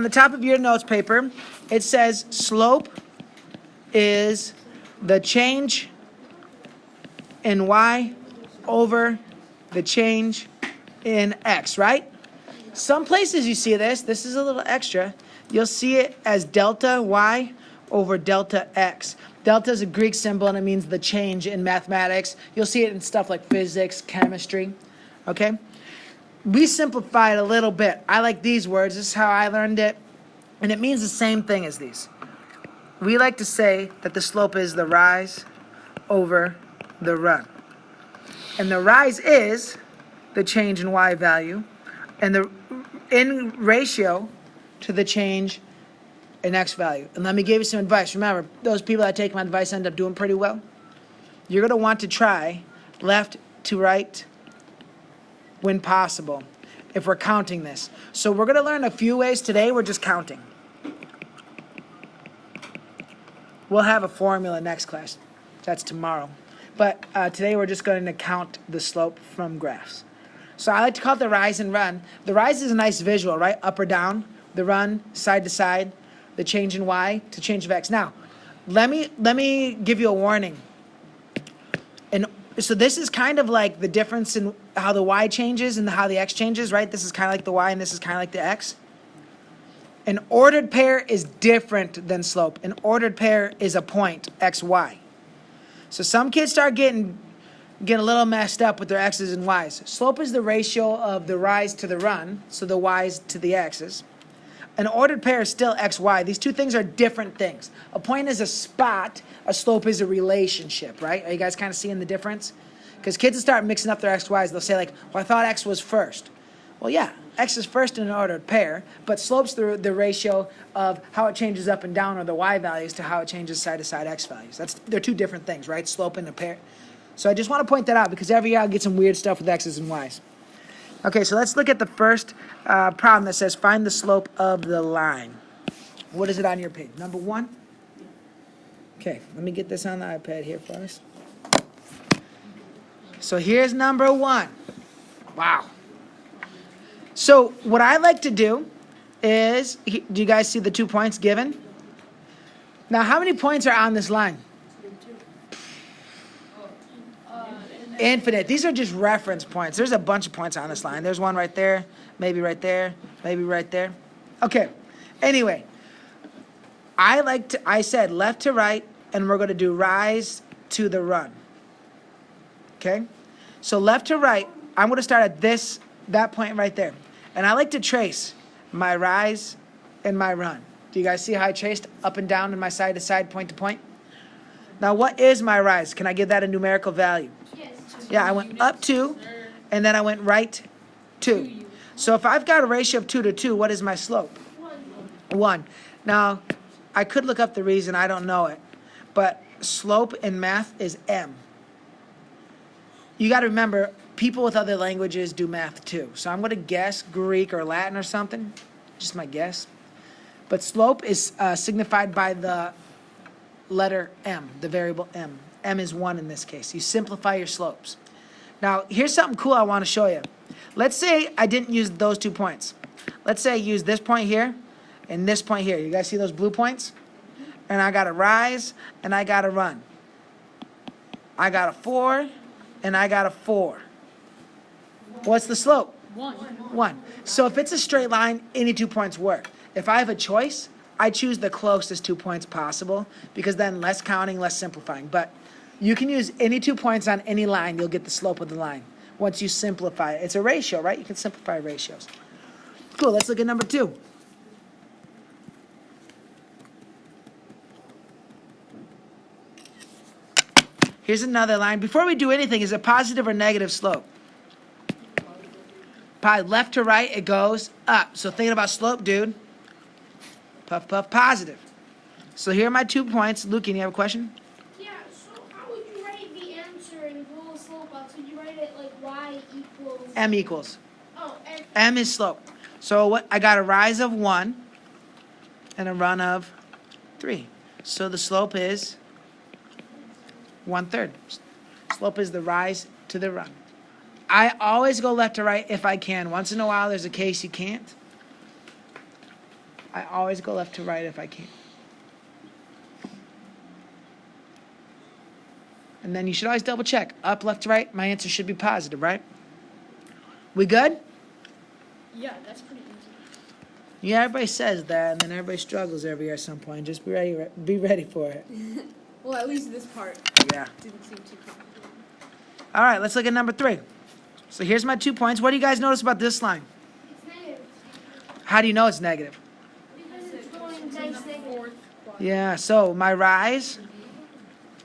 On the top of your notes paper, it says slope is the change in y over the change in x, right? Some places you see this is a little extra. You'll see it as delta y over delta x. Delta is a Greek symbol and it means the change in mathematics. You'll see it in stuff like physics, chemistry, okay? We simplified a little bit. I like these words. This is how I learned it. And it means the same thing as these. We like to say that the slope is the rise over the run. And the rise is the change in y value and the in ratio to the change in x value. And let me give you some advice. Remember, those people that take my advice end up doing pretty well. You're going to want to try left to right when possible, if we're counting this. So we're going to learn a few ways today. We're just counting. We'll have a formula next class. That's tomorrow. But today we're just going to count the slope from graphs. So I like to call it the rise and run. The rise is a nice visual, right? Up or down. The run, side to side. The change in y to change of x. Now, let me give you a warning. And so this is kind of like the difference in how the y changes and how the x changes, right? This is kind of like the y and this is kind of like the x. An ordered pair is different than slope. An ordered pair is a point, x, y. So some kids start getting a little messed up with their x's and y's. Slope is the ratio of the rise to the run, so the y's to the x's. An ordered pair is still x, y. These two things are different things. A point is a spot. A slope is a relationship, right? Are you guys kind of seeing the difference? Because kids will start mixing up their x, y's. They'll say like, well, I thought x was first. Well, yeah, x is first in an ordered pair, but slope's the ratio of how it changes up and down or the y values to how it changes side to side x values. They're two different things, right? Slope and a pair. So I just want to point that out because every year I'll get some weird stuff with x's and y's. Okay, so let's look at the first problem that says find the slope of the line. What is it on your page? Number 1? Okay, let me get this on the iPad here for us. So here's number 1. Wow. So what I like to do is, do you guys see the 2 points given? Now, how many points are on this line? Infinite. These are just reference points. There's a bunch of points on this line. There's one right there, maybe right there, maybe right there. Okay. Anyway, I said left to right, and we're going to do rise to the run. Okay? So left to right, I'm going to start at that point right there. And I like to trace my rise and my run. Do you guys see how I traced up and down and my side to side, point to point? Now, what is my rise? Can I give that a numerical value? Yes. Yeah, I went up 2, and then I went right 2. So if I've got a ratio of 2 to 2, what is my slope? 1. Now, I could look up the reason. I don't know it. But slope in math is m. You got to remember, people with other languages do math too. So I'm going to guess Greek or Latin or something. Just my guess. But slope is signified by the letter m, the variable m. M is 1 in this case. You simplify your slopes. Now, here's something cool I want to show you. Let's say I didn't use those 2 points. Let's say I use this point here and this point here. You guys see those blue points? And I got a rise and I got a run. I got a 4 and I got a 4. What's the slope? 1. So if it's a straight line, any 2 points work. If I have a choice, I choose the closest 2 points possible because then less counting, less simplifying. But you can use any 2 points on any line. You'll get the slope of the line once you simplify it. It's a ratio, right? You can simplify ratios. Cool. Let's look at number 2. Here's another line. Before we do anything, is it positive or negative slope? Left to right, it goes up. So thinking about slope, dude. Puff, puff, positive. So here are my 2 points. Luke, can you have a question? Yeah, so how would you write the answer and pull the slope up? So you write it like y equals... M equals. Oh, M is slope. So what? I got a rise of 1 and a run of 3. So the slope is 1/3. Slope is the rise to the run. I always go left to right if I can. Once in a while, there's a case you can't. I always go left to right if I can. And then you should always double check. Up, left to right, my answer should be positive, right? We good? Yeah, that's pretty easy. Yeah, everybody says that, and then everybody struggles every year at some point. Just be ready for it. Well, at least this part Yeah. didn't seem too complicated. All right, let's look at number 3. So here's my 2 points. What do you guys notice about this line? It's negative. How do you know it's negative? Because it's going nice negative. Yeah, so my rise,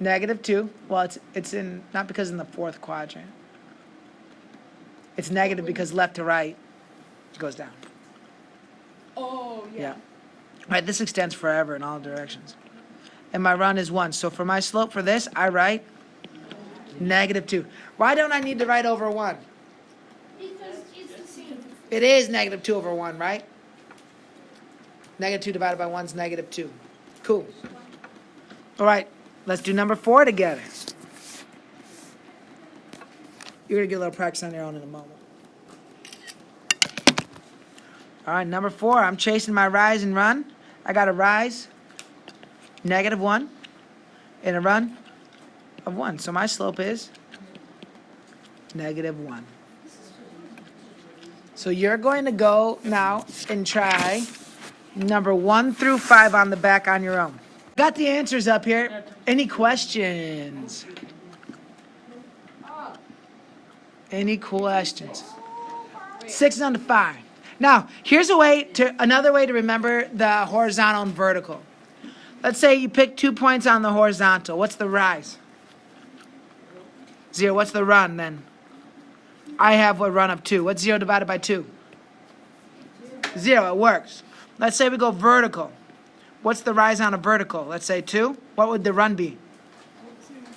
-2. Well, it's in, not because in the 4th quadrant. It's negative because left to right it goes down. Oh, Yeah. Right, this extends forever in all directions. And my run is 1. So for my slope for this, I write -2. Why don't I need to write over 1? Because it's the same. It is -2 over 1, right? -2 divided by 1 is -2. Cool. All right, let's do number 4 together. You're going to get a little practice on your own in a moment. All right, number 4, I'm chasing my rise and run. I got a rise, -1, and a run of 1. So my slope is -1. So you're going to go now and try number 1 through 5 on the back on your own. Got the answers up here. Any questions? Any questions? 6 is on the 5. Now, here's another way to remember the horizontal and vertical. Let's say you pick 2 points on the horizontal. What's the rise? 0. What's the run then? I have a run of 2. What's 0 divided by 2? 0. It works. Let's say we go vertical. What's the rise on a vertical? Let's say 2. What would the run be?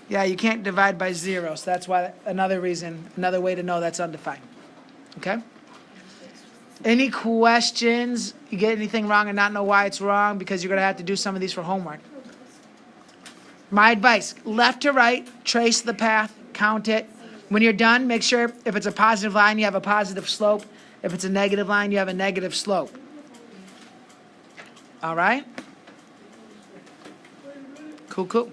Yeah, you can't divide by 0, so that's why another way to know that's undefined. Okay? Any questions? You get anything wrong and not know why it's wrong? Because you're going to have to do some of these for homework. My advice, left to right, trace the path, count it. When you're done, make sure if it's a positive line, you have a positive slope. If it's a negative line, you have a negative slope. All right? Cool.